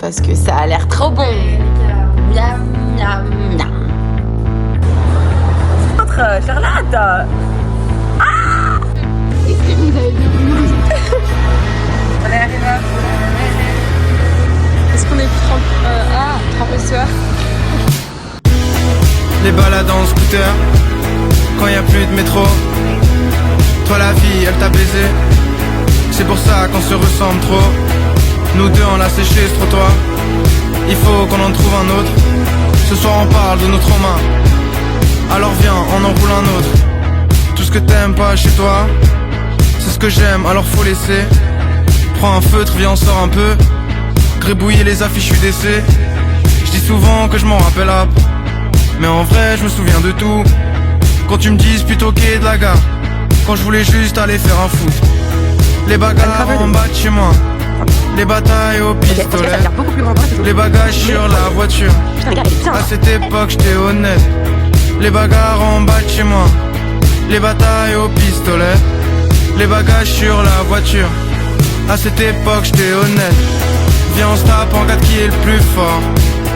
Parce que ça a l'air trop bon. Miam, miam, miam. Charlotte. Est-ce que vous avez vu? On est arrivé. Est-ce qu'on est trempé sueur? Les balades en scooter, quand y a plus de métro. Toi la vie elle t'a baisé, c'est pour ça qu'on se ressemble trop. Nous deux on l'a séché ce trottoir, il faut qu'on en trouve un autre. Ce soir on parle de nos traumas, alors viens on en roule un autre. Tout ce que t'aimes pas chez toi, c'est ce que j'aime alors faut laisser. Prends un feutre, viens on sort un peu, gribouiller les affiches UDC. Je dis souvent que je m'en rappelle pas, mais en vrai je me souviens de tout. Quand tu me dises plutôt quai de la gare, quand je voulais juste aller faire un foot. Les bagarres en bas de chez moi, les batailles au pistolet, les bagages sur la voiture. À cette époque j'étais honnête. Les bagarres en bas de chez moi, les batailles au pistolet, les bagages sur la voiture. À cette époque j'étais honnête. Viens on se tape en 4 qui est le plus fort.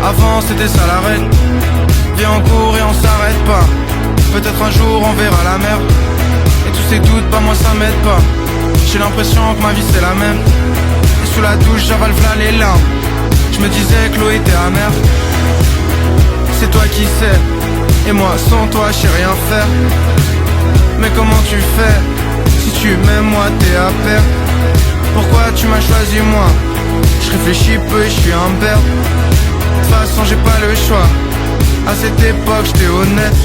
Avant c'était ça la règle. Viens on court et on s'arrête pas. Peut-être un jour on verra la mer. Et tous ces doutes, pas moi ça m'aide pas. J'ai l'impression que ma vie c'est la même. Et sous la douche j'avale v'là les larmes. Je me disais que l'eau était amère. C'est toi qui sais, et moi sans toi je sais rien faire. Mais comment tu fais? Si tu m'aimes moi t'es à perdre. Pourquoi tu m'as choisi moi? Je réfléchis peu et je suis un père. De toute façon j'ai pas le choix. À cette époque j'étais honnête.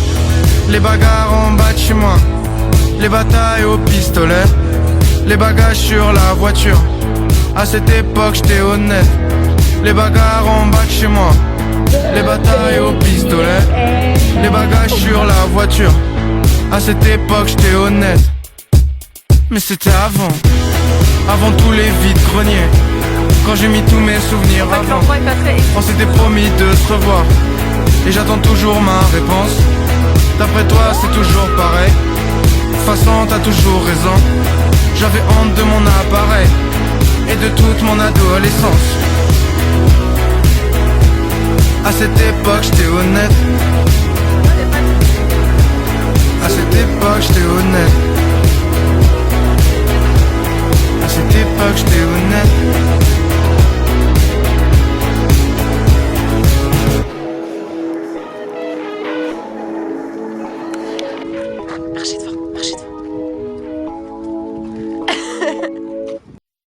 Les bagarres en bas de chez moi, les batailles au pistolet, les bagages sur la voiture. À cette époque j'étais honnête. Les bagarres en bas de chez moi, les batailles au pistolet, les bagages sur la voiture. À cette époque j'étais honnête. Mais c'était avant, avant tous les vides greniers. Quand j'ai mis tous mes souvenirs avant. On s'était promis de se revoir, et j'attends toujours ma réponse. D'après toi c'est toujours pareil. De toute façon t'as toujours raison. J'avais honte de mon appareil et de toute mon adolescence. À cette époque j'étais honnête. À cette époque j'étais honnête. À cette époque j'étais honnête.